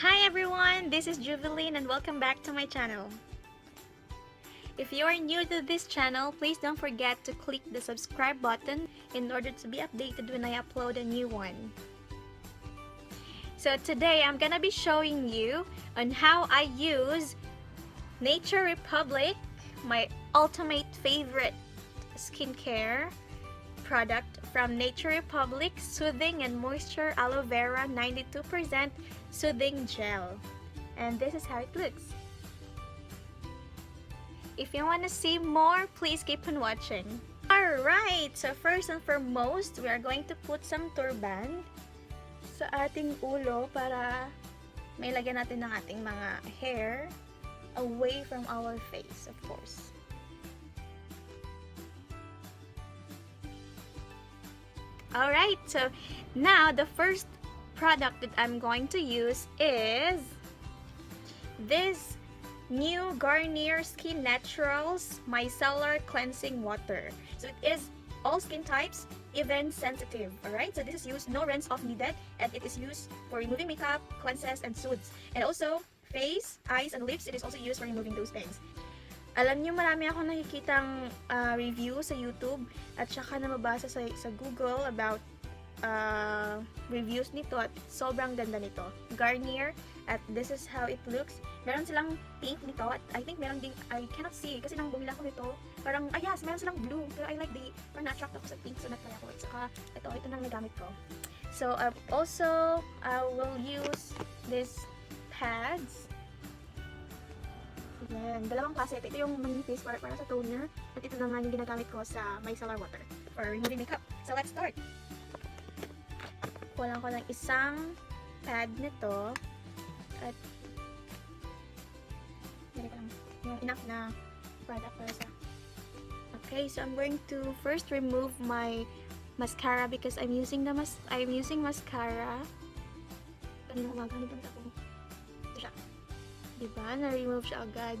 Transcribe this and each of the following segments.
Hi everyone, this is Juvelyn and welcome back to my channel. If you are new to this channel, please don't forget to click the subscribe button in order to be updated when I upload a new one. So today I'm gonna be showing you on how I use Nature Republic, my ultimate favorite skincare product from Nature Republic, Soothing and Moisture Aloe Vera 92% Soothing Gel. And this is how it looks. If you want to see more, please keep on watching. Alright, so first and foremost, we are going to put some turban sa ating ulo para may lagyan natin ng ating mga hair away from our face, of course. Alright, so now the first product that I'm going to use is this new Garnier Skin Naturals Micellar Cleansing Water. So it is all skin types, even sensitive. Alright, so this is used, no rinse off needed, and it is used for removing makeup, cleanses, and soothes. And also, face, eyes, and lips, it is also used for removing those things. Alam niyo, marami akong nakikitang review sa YouTube at saka na mabasa sa Google about reviews nito at sobrang ganda nito. Garnier, at this is how it looks. Meron silang pink nito at I think meron ding, I cannot see kasi nang bumila ko nito, parang, yes, meron silang blue, pero I like parang na-attract ako sa pink, so nag-try ako. At saka, ito nang nagamit ko. So, also, I will use this pads. Yan, dalawang klase. Ito yung manipis para sa toner. At ito naman yung ginagamit ko sa micellar water for removing makeup. So let's start! Kulang ko ng isang pad nito. At enough na product para sa. Okay, so I'm going to first remove my mascara because I'm using mascara. Kanina umaga nito ako. Diba? Na-remove siya agad.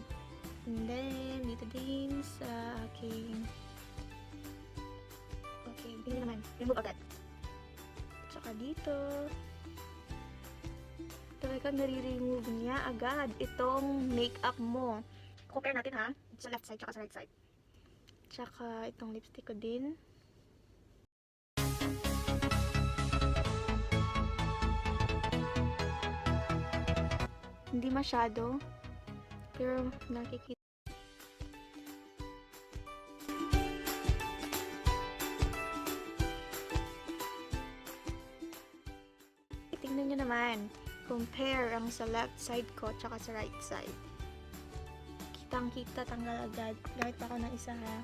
And then, dito din sa aking... Okay, hindi naman. Remove agad. Tsaka dito. Talagang nare-remove niya agad itong makeup mo. Compare natin ha. Sa left side, tsaka sa right side. Tsaka itong lipstick ko din. Hindi masyado, pero nakikita. Tingnan nyo naman, compare ang sa left side ko tsaka sa right side. Kitang-kita, tanggal agad. Kahit pa ako ng isa ha.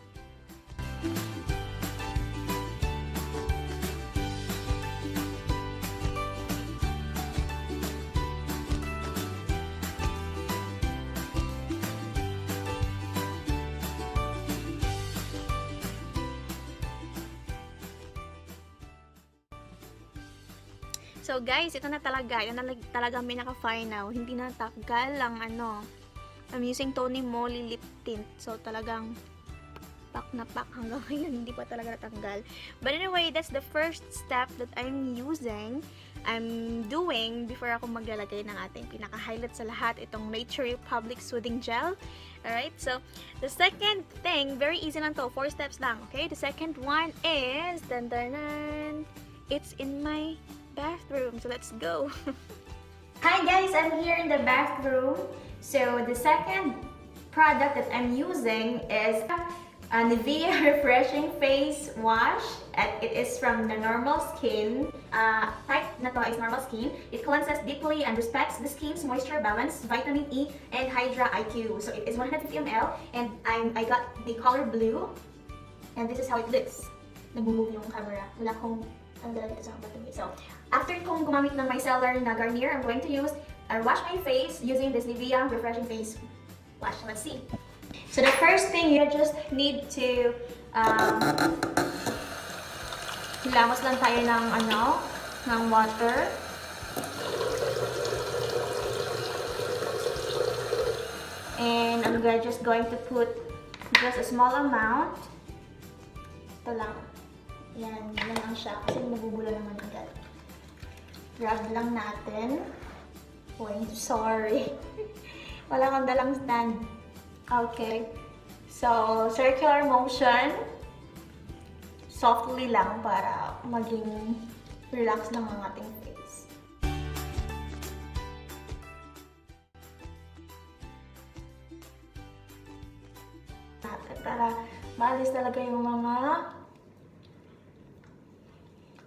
So guys, ito na talaga. Yan na talaga pinaka-final. Hindi na tagal lang I'm using Tony Moly lip tint. So talagang pack na pack hanggang ngayon. Hindi pa talaga natanggal. But anyway, that's the first step that I'm doing before ako maglalagay ng ating pinaka-highlight sa lahat. Itong Nature Republic Soothing Gel. Alright, so the second thing, very easy lang to. 4 steps lang. Okay, the second one is it's in my bathroom. So let's go. Hi guys, I'm here in the bathroom. So the second product that I'm using is a Nivea Refreshing Face Wash. It is from the normal skin. Type na to is normal skin. It cleanses deeply and respects the skin's moisture balance, vitamin E, and Hydra IQ. So it is 150 ml and I got the color blue. And this is how it looks. Nag-move yung camera. Wala akong dito sa bottom. So, after kong gumamit ng micellar na Garnier, I'm going to wash my face using this Nivea Refreshing Face Wash. Let's see. So, the first thing, you just need to hilamos lang tayo ng water. And I'm just going to put just a small amount. Ito lang. Yan lang siya kasi nabubula naman agad. Grab lang natin. point. Sorry. Wala kang dalang stand. Okay. So, circular motion. Softly lang para maging relax lang ang ating face. Para maalis talaga yung mga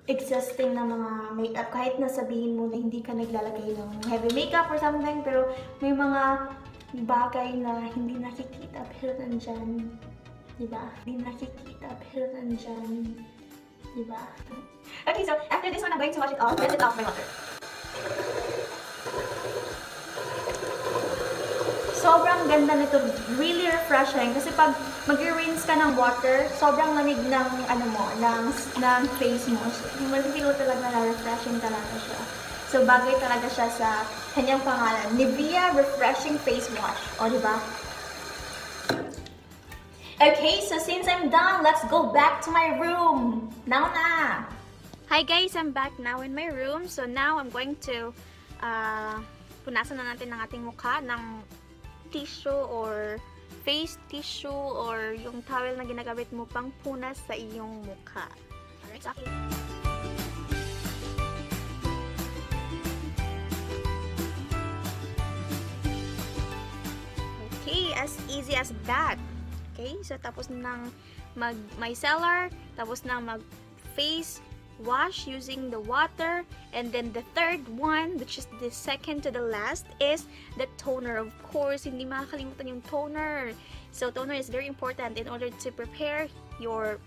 existing na mga makeup. Kahit nasabihin mo na hindi ka naglalagay ng heavy makeup or something, pero may mga bagay na hindi nakikita pero nandyan. Diba? Hindi nakikita pero nandyan. Diba? Okay, so after this one, I'm going to wash it off. Let it off my water. Sobrang ganda nito. Really refreshing. Kasi pag mag-rinse ka ng water, sobrang lamig ng, ng face mo. Mag-feel talaga na refreshing talaga siya. So, bagay talaga siya sa kanyang pangalan. Nivea Refreshing Face Wash. O, diba? Okay, so since I'm done, let's go back to my room. Now na! Hi guys, I'm back now in my room. So now I'm going to punasan na natin ang ating mukha ng tissue or face tissue or yung towel na ginagamit mo pang punas sa iyong mukha. Alright, sa akin. Okay, as easy as that. Okay, so tapos nang mag-micellar, tapos nang mag-face wash using the water, and then the third one, which is the second to the last, is the toner. Of course, hindi makakalimutan yung toner. So toner is very important in order to prepare your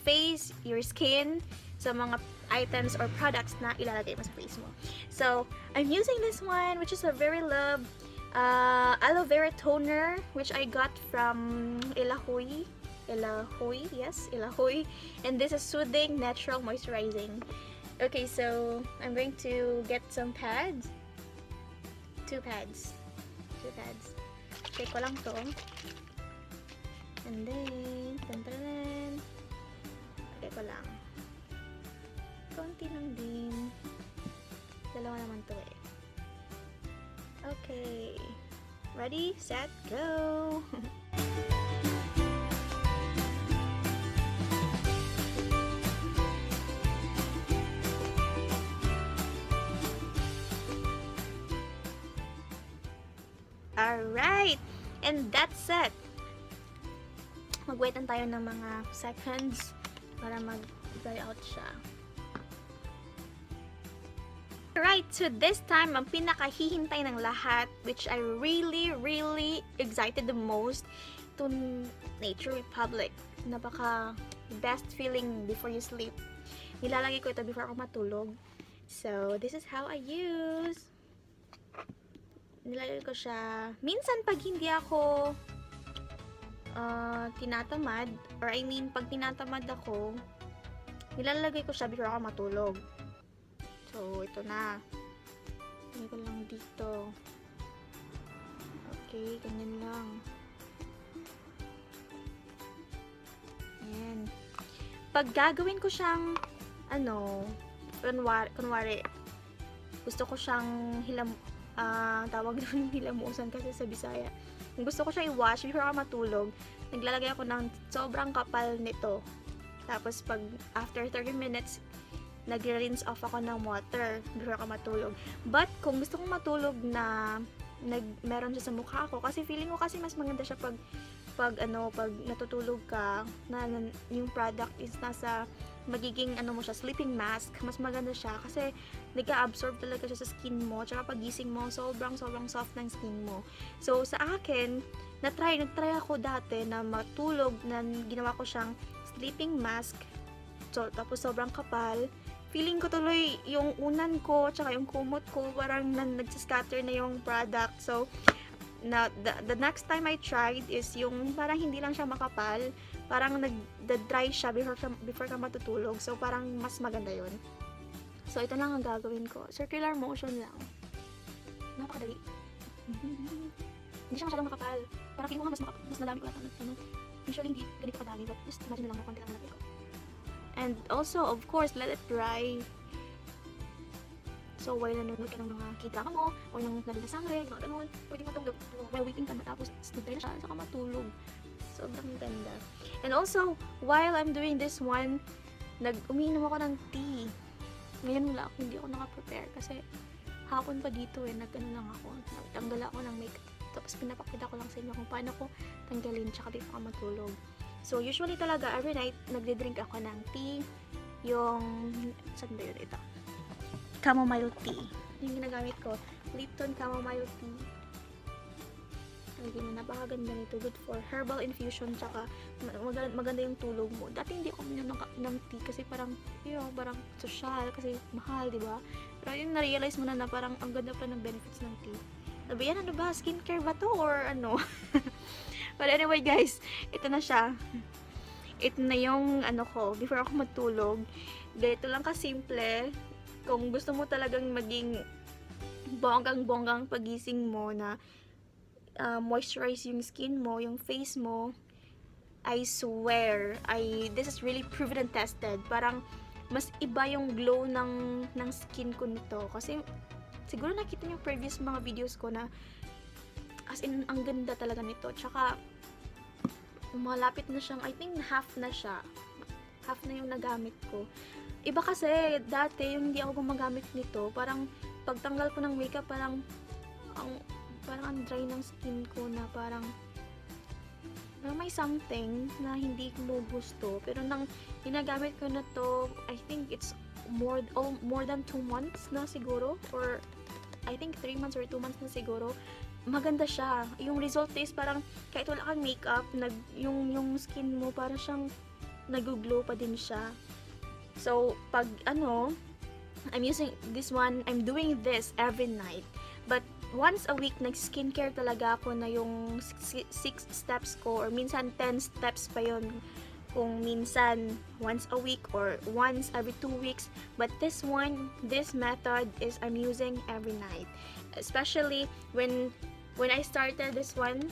face, your skin sa mga items or products na ilalagay mo sa face mo. So I'm using this one, which is a very loved aloe vera toner, which I got from Ilahui. Yes, Ilahui. And this is soothing, natural, moisturizing. Okay, so I'm going to get some pads. Two pads. Take ko lang to. And then, take ko lang. Konti lang din. Dalawa naman to eh. Okay. Ready, set, go! Alright! And that's it! Mag-wait lang tayo ng mga seconds para mag-dry out siya. Alright, so this time, ang pinakahihintay ng lahat, which I really excited the most, to Nature Republic. Napaka best feeling before you sleep. Nilalagay ko ito before ako matulog. So, this is how I use. Nilalagay ko siya. Minsan, pag hindi ako tinatamad, or I mean, pag tinatamad ako, nilalagay ko siya before ako matulog. So, ito na. Lagay ko lang dito. Okay, ganyan lang. Ayan. Pag gagawin ko siyang, kunwari, gusto ko siyang tawag doon hilamusan kasi sa Bisaya. Kung gusto ko siyang i-wash before ako matulog, naglalagay ako ng sobrang kapal nito. Tapos, pag after 30 minutes, nag-rinse off ako ng water before ako matulog. But, kung gusto kong matulog na meron siya sa mukha ko, kasi feeling ko kasi mas maganda siya pag natutulog ka, na yung product is nasa magiging mo siya, sleeping mask, mas maganda siya kasi nag-absorb talaga siya sa skin mo, tsaka pagising mo, sobrang soft ng skin mo. So, sa akin, nag-try ako dati na matulog, na ginawa ko siyang sleeping mask, so, tapos sobrang kapal. Feeling ko tuloy yung unan ko, tsaka yung kumot ko, parang nagsascatter na yung product. So, the next time I tried is yung parang hindi lang siya makapal, parang nag-dry siya before ka matutulog. So, parang mas maganda yun. So, ito lang ang gagawin ko. Circular motion lang. Napakadali. Hindi siya masyadong makapal. Parang feeling mo mas nadami ko lahat. Usually, hindi ganito kadami. But just imagine lang na konti lang nalagay ko. And also, of course, let it dry. So, while nanonood ka ng mga kita mo, o ng nalalasangre, mga ganun, pwede mo itong while waiting ka matapos, nagtay na siya, saka matulog. So, ang ganda. And also, while I'm doing this one, umiinom ako ng tea. Ngayon wala ako, hindi ako naka-prepare kasi hapon pa dito nag-ano lang ako, nagtanggal ako ng makeup. Tapos pinapakita ko lang sa inyo kung paano ko tanggalin tsaka before ako matulog. So, usually talaga, every night, nagde-drink ako ng tea. Yung, saan ba yun ito? Chamomile tea. Yung ginagamit ko. Lipton Chamomile tea. Talagang napakaganda nito. Good for herbal infusion. Tsaka maganda yung tulog mo. Dati hindi ako minum ng tea kasi parang, parang social. Kasi mahal, di ba? Pero yung na-realize mo na parang ang ganda pa ng benefits ng tea. Sabi yan, ano ba? Skincare ba to? Or ano? But anyway guys, ito na siya. Ito na yung ano ko, before ako matulog. Ganito lang kasimple. Kung gusto mo talagang maging bonggang-bonggang pagising mo na moisturize yung skin mo, yung face mo, I swear, this is really proven and tested. Parang mas iba yung glow ng skin ko nito. Kasi siguro nakita niyo previous mga videos ko na as in, ang ganda talaga nito. Tsaka malapit na siyang, I think half na siya. Half na yung nagamit ko. Iba kasi, dati yung hindi ako gumagamit nito, parang pagtanggal ko ng makeup, parang ang dry ng skin ko na parang may something na hindi ko gusto. Pero nang ginagamit ko na to, I think it's more than 2 months na siguro, or I think 3 months or 2 months na siguro. Maganda siya. Yung result is parang kahit wala kang makeup, yung skin mo parang siyang nag-glow pa din siya. So, pag I'm using this one, I'm doing this every night. But once a week, nag-skincare talaga ako na yung 6 steps ko, or minsan 10 steps pa yun. Kung minsan once a week or once every 2 weeks. But this method is I'm using every night. Especially when I started this one,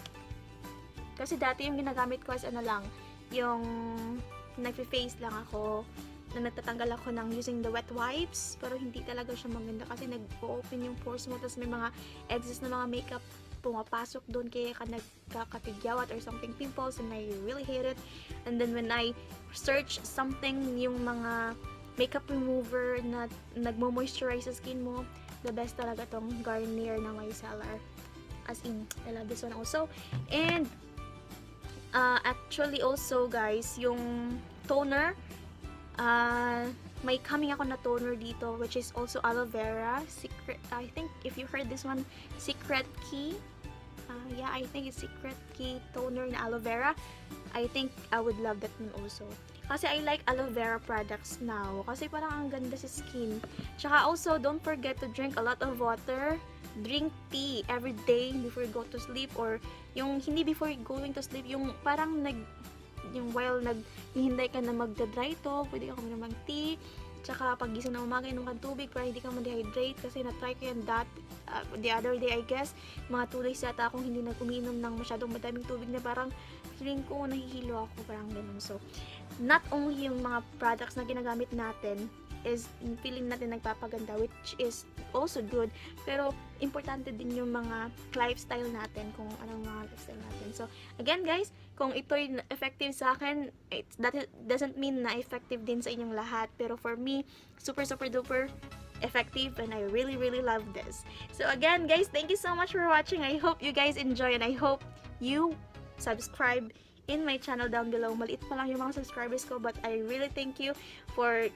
kasi dati yung ginagamit ko is yung nagfe-face lang ako, na nagtatanggal ako ng using the wet wipes, pero hindi talaga siya maganda kasi nag-open yung pores mo, tapos may mga excess na mga makeup pumapasok doon, kaya ka nagkakatigyawat or something, pimples, and I really hate it. And then when I search something, yung mga makeup remover na nagmo-moisturize sa skin mo, the best talaga tong Garnier na Micellar. As in, I love this one also. And actually also guys, yung toner, may coming ako na toner dito, which is also aloe vera. Secret, I think if you heard this one, Secret Key. Yeah, I think it's Secret Key toner na aloe vera. I think I would love that one also. Kasi I like aloe vera products now. Kasi parang ang ganda sa skin. Tsaka also, don't forget to drink a lot of water. Drink tea every day before you go to sleep. Or yung hindi before going to sleep, yung parang yung while naghihintay ka na magda-dry to, pwede ka kuminom ng tea. Tsaka pag gising na umaga, inom kang tubig para hindi ka ma-dehydrate. Kasi na-try ko yan the other day, I guess. Mga 2 days yata akong hindi uminom ng masyadong madaming tubig na parang feeling ko nahihilo ako, parang ganun. So, not only yung mga products na ginagamit natin is feeling natin nagpapaganda, which is also good, pero importante din yung mga lifestyle natin, kung anong mga lifestyle natin. So, again guys, kung ito'y effective sa akin, that doesn't mean na effective din sa inyong lahat, pero for me, super duper effective, and I really love this. So again guys, thank you so much for watching. I hope you guys enjoy, and I hope you subscribe in my channel down below. Maliit pa lang yung mga subscribers ko, but I really thank you for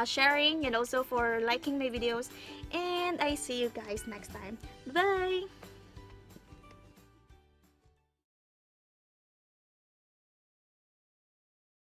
sharing, and also for liking my videos, and I see you guys next time. Bye!